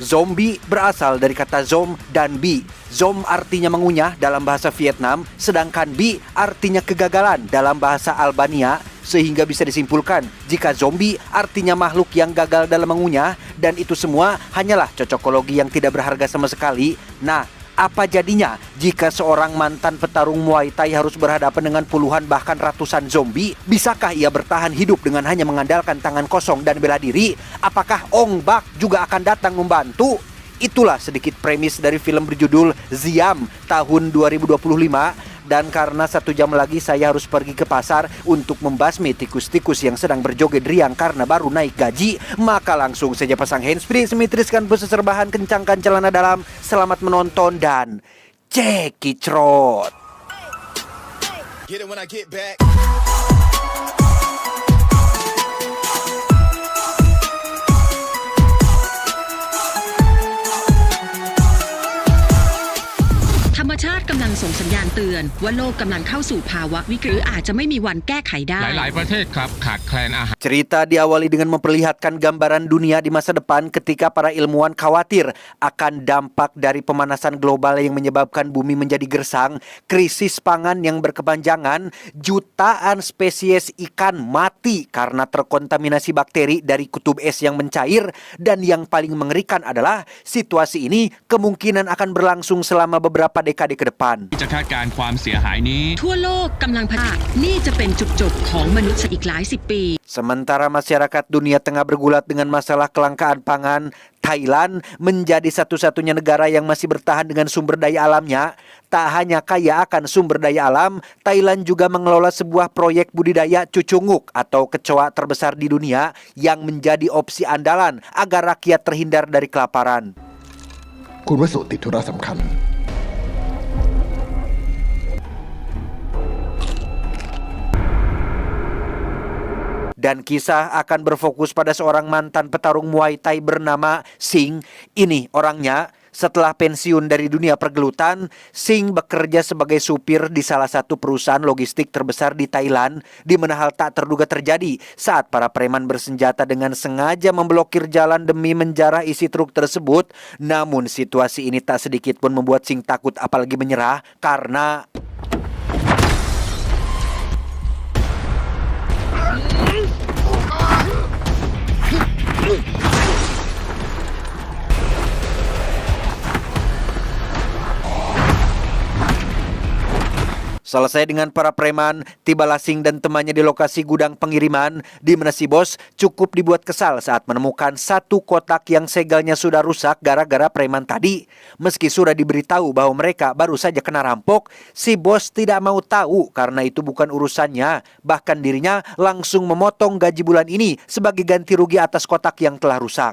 Zombie berasal dari kata zom dan bi. Zom artinya mengunyah dalam bahasa Vietnam, sedangkan bi artinya kegagalan dalam bahasa Albania, sehingga bisa disimpulkan jika zombie artinya makhluk yang gagal dalam mengunyah, dan itu semua hanyalah cocokologi yang tidak berharga sama sekali. Nah, apa jadinya jika seorang mantan petarung Muay Thai harus berhadapan dengan puluhan bahkan ratusan zombie? Bisakah ia bertahan hidup dengan hanya mengandalkan tangan kosong dan bela diri? Apakah Ong Bak juga akan datang membantu? Itulah sedikit premis dari film berjudul Ziam tahun 2025. Dan karena 1 jam lagi saya harus pergi ke pasar untuk membasmi tikus-tikus yang sedang berjoget riang karena baru naik gaji, maka langsung saja pasang handsfree, semitriskan bus serbahan, kencangkan celana dalam. Selamat menonton dan cekicrot.ธรรมชาติกำลังส่งสัญญาณเตือนว่าโลกกำลังเข้าสู่ภาวะวิกฤตหรืออาจจะไม่มีวันแก้ไขได้ หลายๆประเทศครับขาดแคลนอาหาร Cerita diawali dengan memperlihatkan gambaran dunia di masa depan ketika para ilmuwan khawatir akan dampak dari pemanasan global yang menyebabkan bumi menjadi gersang, krisis pangan yang berkepanjangan, jutaan spesies ikan mati karena terkontaminasi bakteri dari kutub es yang mencair, dan yang paling mengerikan adalah situasi ini kemungkinan akan berlangsung selama beberapa dekade ke depan. จะคาดการณ์ความเสียหายนี้ ทั่วโลกกำลังพัฒนานี่จะเป็นจุดจบของมนุษย์อีกหลายสิบปี Sementara masyarakat dunia tengah bergulat dengan masalah kelangkaan pangan, Thailand menjadi satu-satunya negara yang masih bertahan dengan sumber daya alamnya. Tak hanya kaya akan sumber daya alam, Thailand juga mengelola sebuah proyek budidaya cucunguk atau kecoa terbesar di dunia yang menjadi opsi andalan agar rakyat terhindar dari kelaparan. คุณวสุติดธุระสำคัญ Dan kisah akan berfokus pada seorang mantan petarung Muay Thai bernama Singh. Ini orangnya. Setelah pensiun dari dunia pergelutan, Singh bekerja sebagai supir di salah satu perusahaan logistik terbesar di Thailand, di mana hal tak terduga terjadi saat para preman bersenjata dengan sengaja memblokir jalan demi menjarah isi truk tersebut. Namun situasi ini tak sedikit pun membuat Singh takut apalagi menyerah karena selesai dengan para preman, tibalah Singh dan temannya di lokasi gudang pengiriman, di mana si bos cukup dibuat kesal saat menemukan satu kotak yang segelnya sudah rusak gara-gara preman tadi. Meski sudah diberitahu bahwa mereka baru saja kena rampok, si bos tidak mau tahu karena itu bukan urusannya. Bahkan dirinya langsung memotong gaji bulan ini sebagai ganti rugi atas kotak yang telah rusak.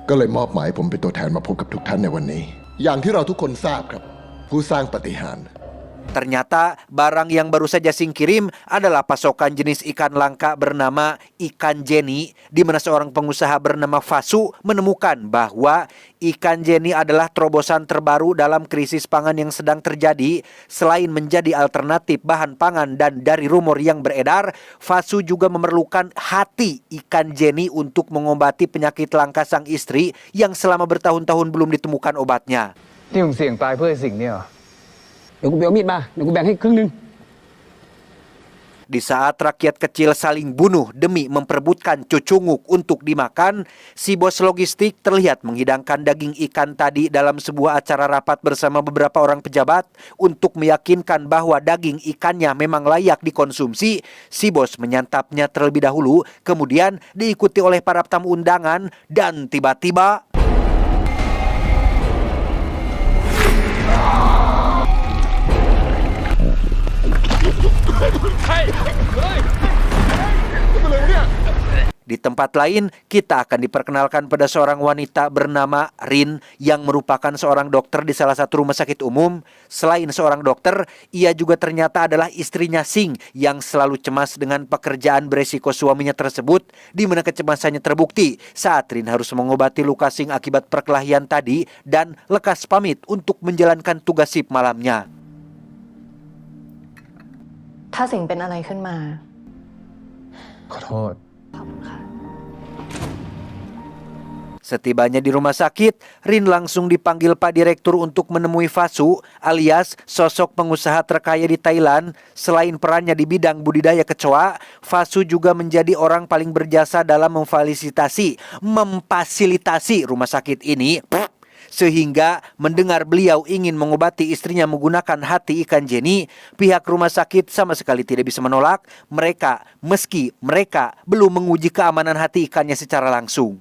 ก็เลยมอบหมายผมเป็นตัวแทนมาพบกับทุกท่านในวันนี้ อย่างที่เราทุกคนทราบครับ ผู้สร้างปาฏิหาริย์ Ternyata barang yang baru saja Singh kirim adalah pasokan jenis ikan langka bernama ikan Jenny, di mana seorang pengusaha bernama Fasu menemukan bahwa ikan Jenny adalah terobosan terbaru dalam krisis pangan yang sedang terjadi. Selain menjadi alternatif bahan pangan dan dari rumor yang beredar, Fasu juga memerlukan hati ikan Jenny untuk mengobati penyakit langka sang istri yang selama bertahun-tahun belum ditemukan obatnya. ที่ผมเสี่ยงตายเพื่อไอ้สิ่งนี้เหรอ เดี๋ยวกูไปเอามีดมาเดี๋ยวกูแบ่งให้ครึ่งนึง Di saat rakyat kecil saling bunuh demi memperebutkan cucunguk untuk dimakan, si bos logistik terlihat menghidangkan daging ikan tadi dalam sebuah acara rapat bersama beberapa orang pejabat. Untuk meyakinkan bahwa daging ikannya memang layak dikonsumsi, si bos menyantapnya terlebih dahulu, kemudian diikuti oleh para tamu undangan, dan tiba-tiba di tempat lain, kita akan diperkenalkan pada seorang wanita bernama Rin yang merupakan seorang dokter di salah satu rumah sakit umum. Selain seorang dokter, ia juga ternyata adalah istrinya Singh yang selalu cemas dengan pekerjaan beresiko suaminya tersebut, di mana kecemasannya terbukti saat Rin harus mengobati luka Singh akibat perkelahian tadi dan lekas pamit untuk menjalankan tugas shift malamnya. ถ้าสิ่งเป็นอะไรขึ้นมา ขอโทษ Setibanya di rumah sakit, Rin langsung dipanggil Pak Direktur untuk menemui Fasu alias sosok pengusaha terkaya di Thailand. Selain perannya di bidang budidaya kecoa, Fasu juga menjadi orang paling berjasa dalam memfasilitasi rumah sakit ini. Sehingga mendengar beliau ingin mengobati istrinya menggunakan hati ikan Jenny, pihak rumah sakit sama sekali tidak bisa menolak meski mereka belum menguji keamanan hati ikannya secara langsung.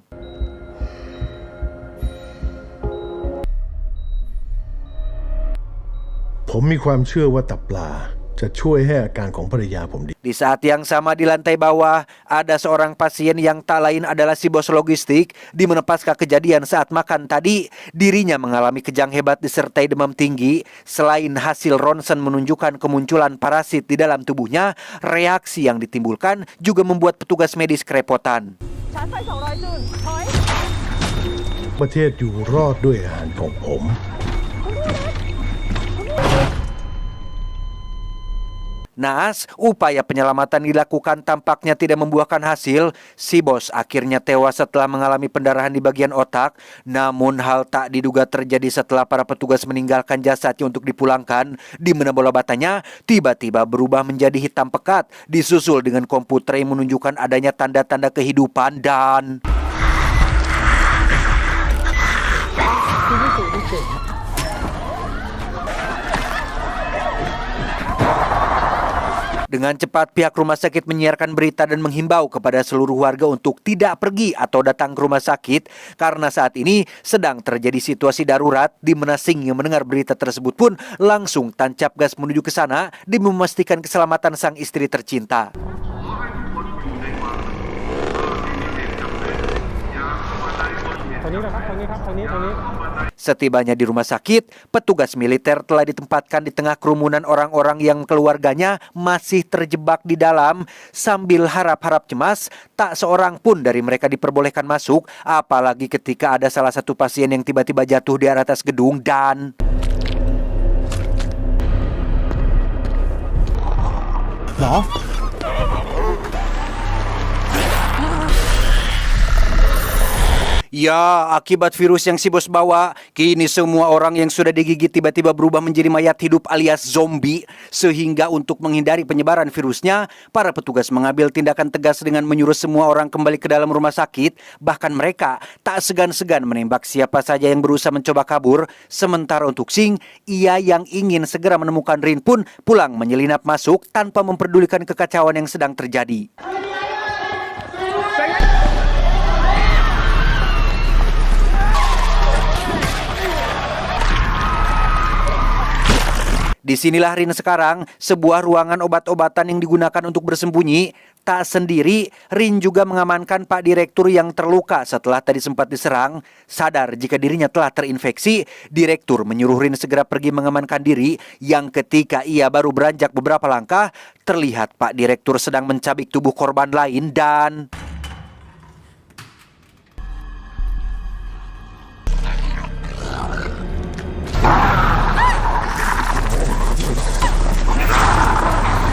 ผมมีความเชื่อว่าตับปลาจะช่วยให้อาการของภรรยาผมดี Di saat yang sama di lantai bawah, ada seorang pasien yang tak lain adalah si bos logistik. Di mana pasca kejadian saat makan tadi, dirinya mengalami kejang hebat disertai demam tinggi. Selain hasil ronsen menunjukkan kemunculan parasit di dalam tubuhnya, reaksi yang ditimbulkan juga membuat petugas medis kerepotan. ประเทศอยู่รอดด้วยอาหารของผม Naas, upaya penyelamatan dilakukan tampaknya tidak membuahkan hasil. Si bos akhirnya tewas setelah mengalami pendarahan di bagian otak. Namun hal tak diduga terjadi setelah para petugas meninggalkan jasadnya untuk dipulangkan. Di mana bola batanya tiba-tiba berubah menjadi hitam pekat, disusul dengan komputer yang menunjukkan adanya tanda-tanda kehidupan dan... Dengan cepat pihak rumah sakit menyiarkan berita dan menghimbau kepada seluruh warga untuk tidak pergi atau datang ke rumah sakit karena saat ini sedang terjadi situasi darurat. Di mana Singh yang mendengar berita tersebut pun langsung tancap gas menuju ke sana demi memastikan keselamatan sang istri tercinta. Setibanya di rumah sakit, petugas militer telah ditempatkan di tengah kerumunan orang-orang yang keluarganya masih terjebak di dalam. Sambil harap-harap cemas, tak seorang pun dari mereka diperbolehkan masuk, apalagi ketika ada salah satu pasien yang tiba-tiba jatuh di atas gedung dan... Ya, akibat virus yang si bos bawa, kini semua orang yang sudah digigit tiba-tiba berubah menjadi mayat hidup alias zombie. Sehingga untuk menghindari penyebaran virusnya, para petugas mengambil tindakan tegas dengan menyuruh semua orang kembali ke dalam rumah sakit. Bahkan mereka tak segan-segan menembak siapa saja yang berusaha mencoba kabur. Sementara untuk Singh, ia yang ingin segera menemukan Rin pun pulang menyelinap masuk tanpa memperdulikan kekacauan yang sedang terjadi. Disinilah Rin sekarang, sebuah ruangan obat-obatan yang digunakan untuk bersembunyi. Tak sendiri, Rin juga mengamankan Pak Direktur yang terluka setelah tadi sempat diserang. Sadar jika dirinya telah terinfeksi, Direktur menyuruh Rin segera pergi mengamankan diri. Yang ketika ia baru beranjak beberapa langkah, terlihat Pak Direktur sedang mencabik tubuh korban lain dan...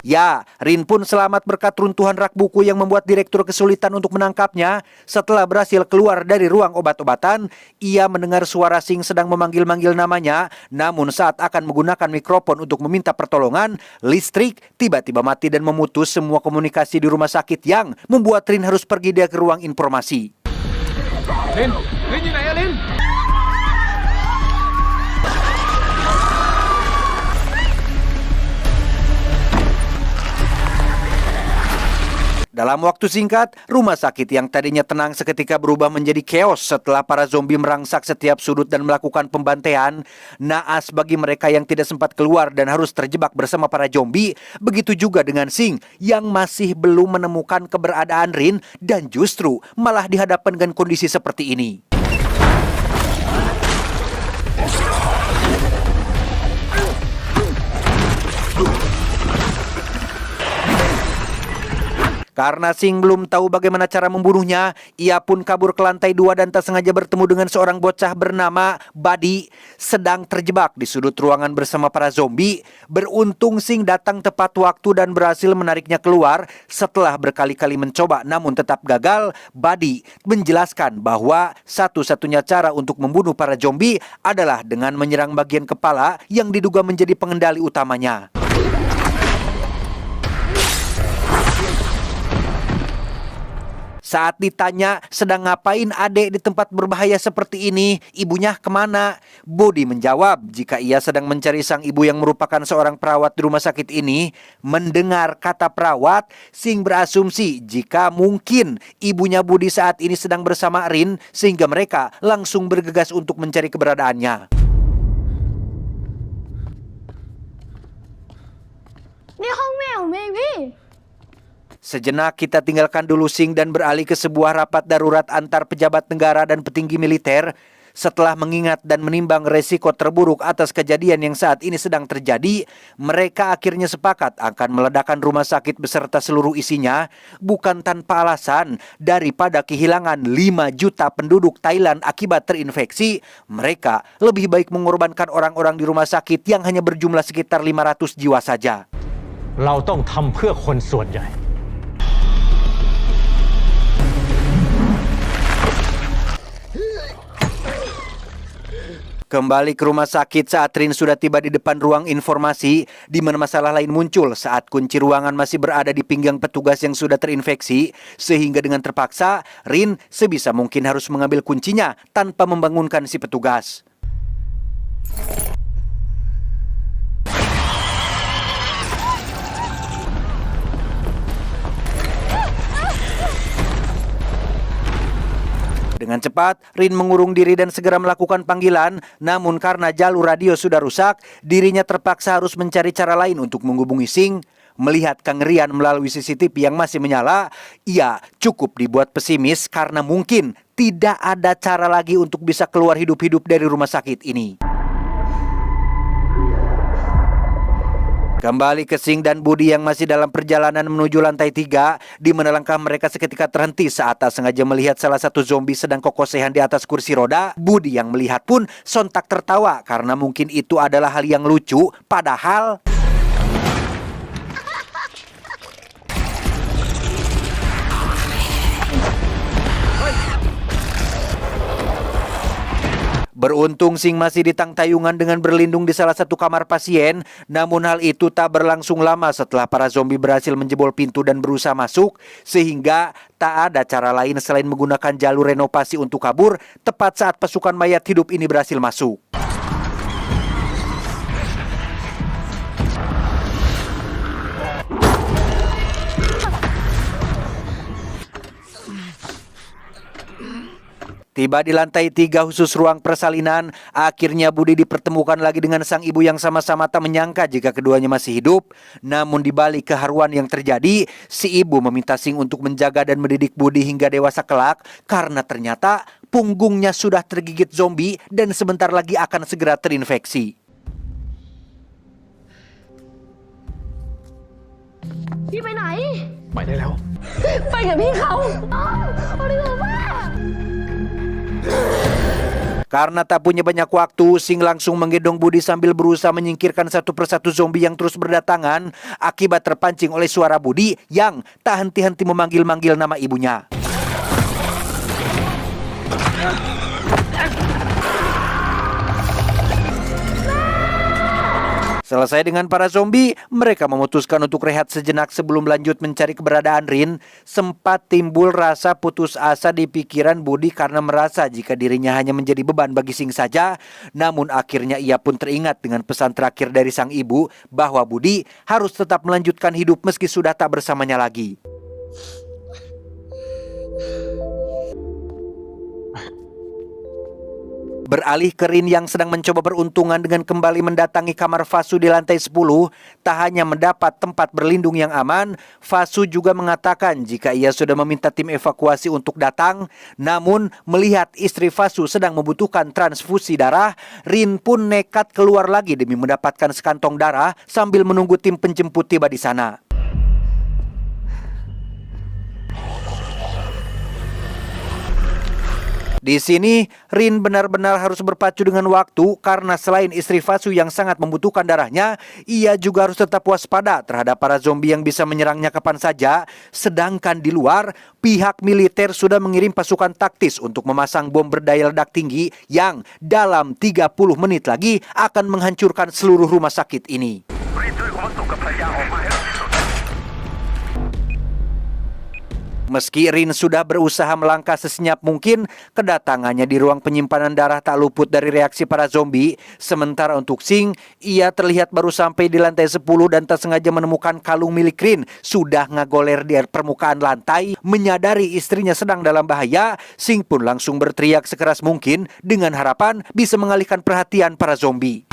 Ya, Rin pun selamat berkat runtuhan rak buku yang membuat Direktur kesulitan untuk menangkapnya. Setelah berhasil keluar dari ruang obat-obatan, ia mendengar suara Singh sedang memanggil-manggil namanya. Namun saat akan menggunakan mikrofon untuk meminta pertolongan, listrik tiba-tiba mati dan memutus semua komunikasi di rumah sakit yang membuat Rin harus pergi dia ke ruang informasi. Rinอยู่ไหนอะลิน Dalam waktu singkat, rumah sakit yang tadinya tenang seketika berubah menjadi chaos setelah para zombie merangsak setiap sudut dan melakukan pembantaian. Naas bagi mereka yang tidak sempat keluar dan harus terjebak bersama para zombie. Begitu juga dengan Singh yang masih belum menemukan keberadaan Rin dan justru malah dihadapkan dengan kondisi seperti ini. Karena Sing belum tahu bagaimana cara membunuhnya, ia pun kabur ke lantai 2 dan tak sengaja bertemu dengan seorang bocah bernama Buddy sedang terjebak di sudut ruangan bersama para zombie. Beruntung Sing datang tepat waktu dan berhasil menariknya keluar. Setelah berkali-kali mencoba namun tetap gagal, Buddy menjelaskan bahwa satu-satunya cara untuk membunuh para zombie adalah dengan menyerang bagian kepala yang diduga menjadi pengendali utamanya. Saat ditanya sedang ngapain adek di tempat berbahaya seperti ini, ibunya kemana? Buddy menjawab jika ia sedang mencari sang ibu yang merupakan seorang perawat di rumah sakit ini. Mendengar kata perawat, Sing berasumsi jika mungkin ibunya Buddy saat ini sedang bersama Rin, sehingga mereka langsung bergegas untuk mencari keberadaannya. Sejenak kita tinggalkan dulu Sing dan beralih ke sebuah rapat darurat antar pejabat negara dan petinggi militer. Setelah mengingat dan menimbang resiko terburuk atas kejadian yang saat ini sedang terjadi, mereka akhirnya sepakat akan meledakkan rumah sakit beserta seluruh isinya, bukan tanpa alasan. Daripada kehilangan 5 juta penduduk Thailand akibat terinfeksi, mereka lebih baik mengorbankan orang-orang di rumah sakit yang hanya berjumlah sekitar 500 jiwa saja. เราต้องทำเพื่อคนส่วนใหญ่ Kembali ke rumah sakit saat Rin sudah tiba di depan ruang informasi, di mana masalah lain muncul saat kunci ruangan masih berada di pinggang petugas yang sudah terinfeksi, sehingga dengan terpaksa Rin sebisa mungkin harus mengambil kuncinya tanpa membangunkan si petugas. Dengan cepat, Rin mengurung diri dan segera melakukan panggilan. Namun karena jalur radio sudah rusak, dirinya terpaksa harus mencari cara lain untuk menghubungi Sing. Melihat kengerian melalui CCTV yang masih menyala, ia cukup dibuat pesimis karena mungkin tidak ada cara lagi untuk bisa keluar hidup-hidup dari rumah sakit ini. Kembali ke Sing dan Buddy yang masih dalam perjalanan menuju lantai 3, di mana langkah mereka seketika terhenti saat tak sengaja melihat salah satu zombie sedang kokosehan di atas kursi roda. Buddy yang melihat pun sontak tertawa karena mungkin itu adalah hal yang lucu, padahal beruntung Sing masih di tayungan dengan berlindung di salah satu kamar pasien. Namun hal itu tak berlangsung lama setelah para zombie berhasil menjebol pintu dan berusaha masuk, sehingga tak ada cara lain selain menggunakan jalur renovasi untuk kabur tepat saat pasukan mayat hidup ini berhasil masuk. Tiba di lantai 3 khusus ruang persalinan, akhirnya Buddy dipertemukan lagi dengan sang ibu yang sama-sama tak menyangka jika keduanya masih hidup. Namun di balik keharuan yang terjadi, si ibu meminta Sing untuk menjaga dan mendidik Buddy hingga dewasa kelak karena ternyata punggungnya sudah tergigit zombie dan sebentar lagi akan segera terinfeksi. Đi ไปได้แล้ว Karena tak punya banyak waktu, Sing langsung menggendong Buddy sambil berusaha menyingkirkan satu persatu zombie yang terus berdatangan akibat terpancing oleh suara Buddy yang tak henti-henti memanggil-manggil nama ibunya. Selesai dengan para zombie, mereka memutuskan untuk rehat sejenak sebelum lanjut mencari keberadaan Rin. Sempat timbul rasa putus asa di pikiran Buddy karena merasa jika dirinya hanya menjadi beban bagi Sing saja. Namun akhirnya ia pun teringat dengan pesan terakhir dari sang ibu bahwa Buddy harus tetap melanjutkan hidup meski sudah tak bersamanya lagi. Beralih ke Rin yang sedang mencoba beruntungan dengan kembali mendatangi kamar Fasu di lantai 10, tak hanya mendapat tempat berlindung yang aman, Fasu juga mengatakan jika ia sudah meminta tim evakuasi untuk datang. Namun melihat istri Fasu sedang membutuhkan transfusi darah, Rin pun nekat keluar lagi demi mendapatkan sekantong darah sambil menunggu tim penjemput tiba di sana. Di sini, Rin benar-benar harus berpacu dengan waktu karena selain istri Fasu yang sangat membutuhkan darahnya, ia juga harus tetap waspada terhadap para zombie yang bisa menyerangnya kapan saja. Sedangkan di luar, pihak militer sudah mengirim pasukan taktis untuk memasang bom berdaya ledak tinggi yang dalam 30 menit lagi akan menghancurkan seluruh rumah sakit ini. Meski Rin sudah berusaha melangkah sesenyap mungkin, kedatangannya di ruang penyimpanan darah tak luput dari reaksi para zombie. Sementara untuk Sing, ia terlihat baru sampai di lantai 10 dan tak sengaja menemukan kalung milik Rin sudah ngagoler di permukaan lantai. Menyadari istrinya sedang dalam bahaya, Sing pun langsung berteriak sekeras mungkin dengan harapan bisa mengalihkan perhatian para zombie.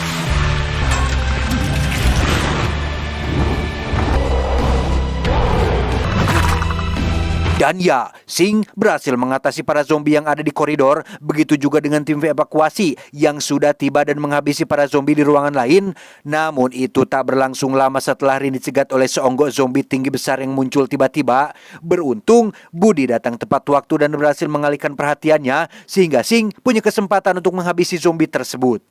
Dan ya, Sing berhasil mengatasi para zombie yang ada di koridor. Begitu juga dengan tim evakuasi yang sudah tiba dan menghabisi para zombie di ruangan lain. Namun itu tak berlangsung lama setelah Rin dicegat oleh seonggok zombie tinggi besar yang muncul tiba-tiba. Beruntung, Budi datang tepat waktu dan berhasil mengalihkan perhatiannya sehingga Sing punya kesempatan untuk menghabisi zombie tersebut.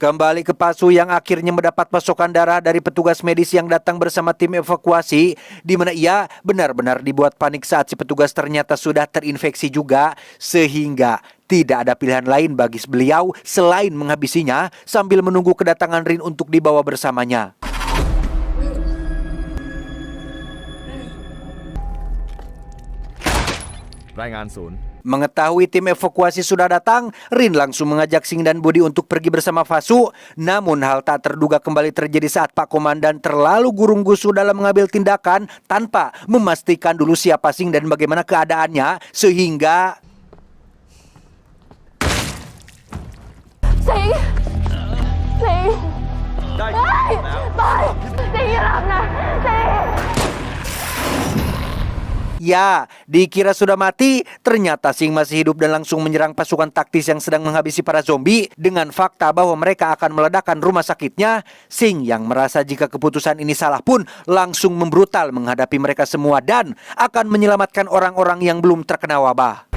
Kembali ke Fasu yang akhirnya mendapat pasokan darah dari petugas medis yang datang bersama tim evakuasi, di mana ia benar-benar dibuat panik saat si petugas ternyata sudah terinfeksi juga, sehingga tidak ada pilihan lain bagi beliau selain menghabisinya sambil menunggu kedatangan Rin untuk dibawa bersamanya. Mengetahui tim evakuasi sudah datang, Rin langsung mengajak Sing dan Budi untuk pergi bersama Fasu. Namun hal tak terduga kembali terjadi saat Pak Komandan terlalu gurung-gusu dalam mengambil tindakan tanpa memastikan dulu siapa Sing dan bagaimana keadaannya, sehingga Sing! Sing! Bye! Bye! Sing, hirap na! Sing! ya, dikira sudah mati, ternyata Sing masih hidup dan langsung menyerang pasukan taktis yang sedang menghabisi para zombie. Dengan fakta bahwa mereka akan meledakkan rumah sakitnya, Sing yang merasa jika keputusan ini salah pun langsung membrutal menghadapi mereka semua dan akan menyelamatkan orang-orang yang belum terkena wabah.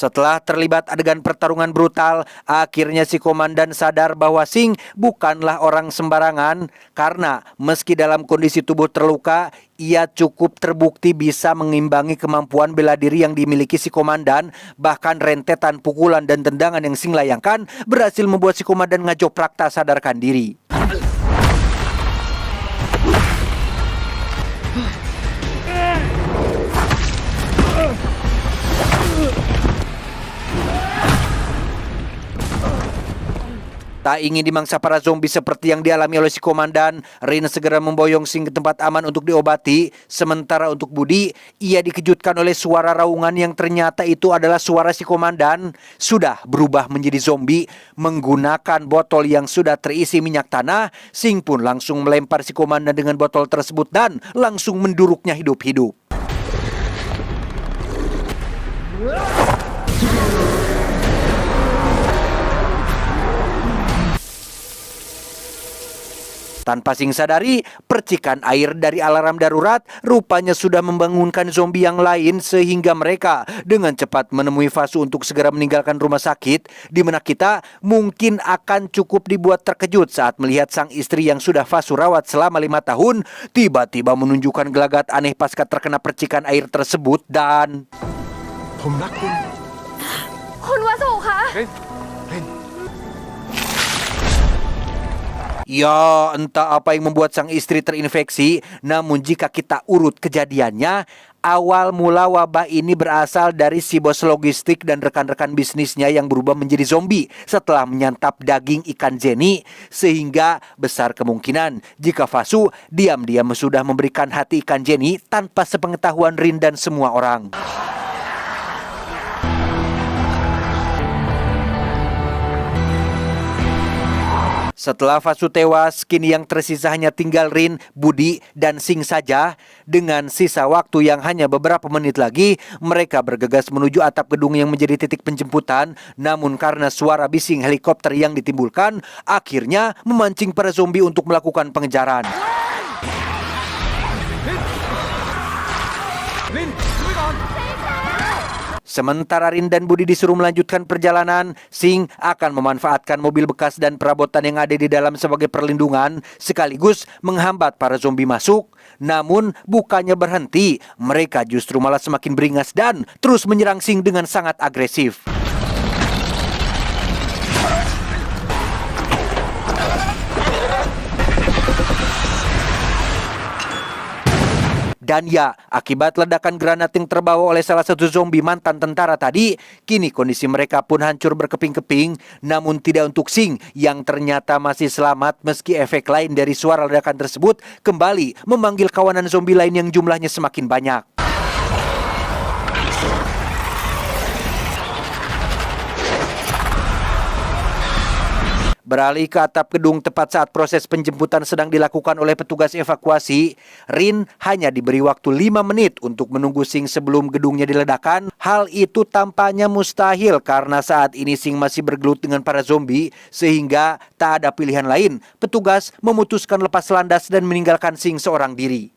Setelah terlibat adegan pertarungan brutal, akhirnya si komandan sadar bahwa Sing bukanlah orang sembarangan karena meski dalam kondisi tubuh terluka, ia cukup terbukti bisa mengimbangi kemampuan bela diri yang dimiliki si komandan. Bahkan rentetan pukulan dan tendangan yang Sing layangkan berhasil membuat si komandan ngajoprak tak sadarkan diri. Tak ingin dimangsa para zombie seperti yang dialami oleh si komandan, Rin segera memboyong Sing ke tempat aman untuk diobati. Sementara untuk Budi, ia dikejutkan oleh suara raungan yang ternyata itu adalah suara si komandan. Sudah berubah menjadi zombie, menggunakan botol yang sudah terisi minyak tanah. Sing pun langsung melempar si komandan dengan botol tersebut dan langsung menduruknya hidup-hidup. Tanpa Sing sadari, percikan air dari alarm darurat rupanya sudah membangunkan zombie yang lain sehingga mereka dengan cepat menemui Fasu untuk segera meninggalkan rumah sakit, di mana kita mungkin akan cukup dibuat terkejut saat melihat sang istri yang sudah Fasu rawat selama 5 tahun tiba-tiba menunjukkan gelagat aneh pasca terkena percikan air tersebut dan... Kun Wasu ka? Ya, entah apa yang membuat sang istri terinfeksi, namun jika kita urut kejadiannya, awal mula wabah ini berasal dari si bos logistik dan rekan-rekan bisnisnya yang berubah menjadi zombie setelah menyantap daging ikan Jenny, sehingga besar kemungkinan jika Fasu diam-diam sudah memberikan hati ikan Jenny tanpa sepengetahuan Rin dan semua orang. Setelah Vasu tewas, kini yang tersisa hanya tinggal Rin, Budi, dan Sing saja. Dengan sisa waktu yang hanya beberapa menit lagi, mereka bergegas menuju atap gedung yang menjadi titik penjemputan. Namun karena suara bising helikopter yang ditimbulkan, akhirnya memancing para zombie untuk melakukan pengejaran. Lin, tungguก่อน Sementara Rin dan Budi disuruh melanjutkan perjalanan, Sing akan memanfaatkan mobil bekas dan perabotan yang ada di dalam sebagai perlindungan, sekaligus menghambat para zombie masuk. Namun bukannya berhenti, mereka justru malah semakin beringas dan terus menyerang Sing dengan sangat agresif. Dan ya, akibat ledakan granat yang terbawa oleh salah satu zombie mantan tentara tadi, kini kondisi mereka pun hancur berkeping-keping. Namun tidak untuk Sing yang ternyata masih selamat meski efek lain dari suara ledakan tersebut kembali memanggil kawanan zombie lain yang jumlahnya semakin banyak. Beralih ke atap gedung tepat saat proses penjemputan sedang dilakukan oleh petugas evakuasi, Rin hanya diberi waktu 5 menit untuk menunggu Sing sebelum gedungnya diledakkan. Hal itu tampaknya mustahil karena saat ini Sing masih bergelut dengan para zombie sehingga tak ada pilihan lain. Petugas memutuskan lepas landas dan meninggalkan Sing seorang diri.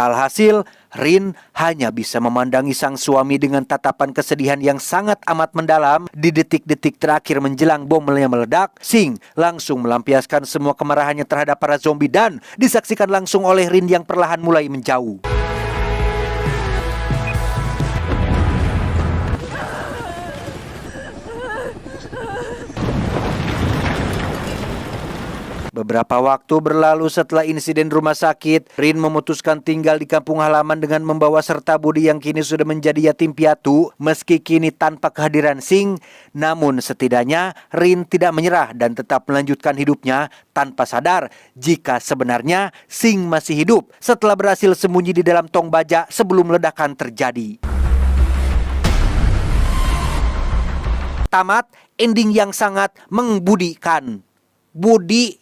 Alhasil, Rin hanya bisa memandangi sang suami dengan tatapan kesedihan yang sangat amat mendalam. Di detik-detik terakhir menjelang bomnya meledak, Sing langsung melampiaskan semua kemarahannya terhadap para zombie dan disaksikan langsung oleh Rin yang perlahan mulai menjauh. Beberapa waktu berlalu setelah insiden rumah sakit, Rin memutuskan tinggal di kampung halaman dengan membawa serta Budi yang kini sudah menjadi yatim piatu. Meski kini tanpa kehadiran Sing, namun setidaknya Rin tidak menyerah dan tetap melanjutkan hidupnya tanpa sadar jika sebenarnya Sing masih hidup setelah berhasil sembunyi di dalam tong baja sebelum ledakan terjadi. Tamat ending yang sangat mengbudikan. Budi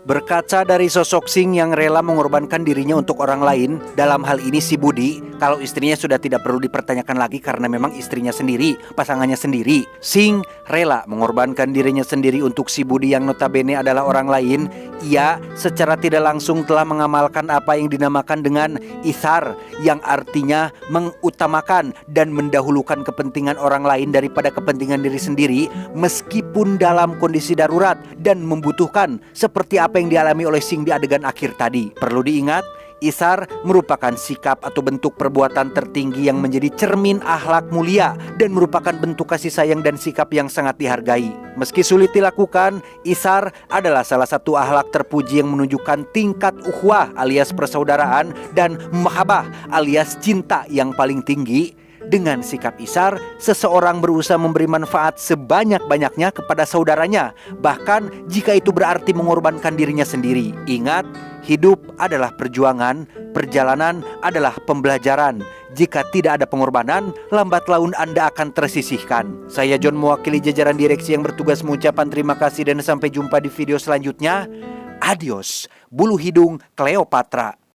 berkaca dari sosok Sing yang rela mengorbankan dirinya untuk orang lain, dalam hal ini si Budi, kalau istrinya sudah tidak perlu dipertanyakan lagi karena memang istrinya sendiri, pasangannya sendiri. Sing rela mengorbankan dirinya sendiri untuk si Budi yang notabene adalah orang lain. Ia secara tidak langsung telah mengamalkan apa yang dinamakan dengan ithar, yang artinya mengutamakan dan mendahulukan kepentingan orang lain daripada kepentingan diri sendiri, meskipun dalam kondisi darurat dan membutuhkan, seperti apa yang dialami oleh Sing di adegan akhir tadi. Perlu diingat, ithar merupakan sikap atau bentuk perbuatan tertinggi yang menjadi cermin akhlak mulia dan merupakan bentuk kasih sayang dan sikap yang sangat dihargai. Meski sulit dilakukan, ithar adalah salah satu akhlak terpuji yang menunjukkan tingkat ukhuwah alias persaudaraan dan mahabbah alias cinta yang paling tinggi. Dengan sikap ithar, seseorang berusaha memberi manfaat sebanyak-banyaknya kepada saudaranya, bahkan jika itu berarti mengorbankan dirinya sendiri. Ingat, hidup adalah perjuangan, perjalanan adalah pembelajaran. Jika tidak ada pengorbanan, lambat laun Anda akan tersisihkan. Saya John mewakili jajaran direksi yang bertugas mengucapkan terima kasih dan sampai jumpa di video selanjutnya. Adios, bulu hidung Cleopatra.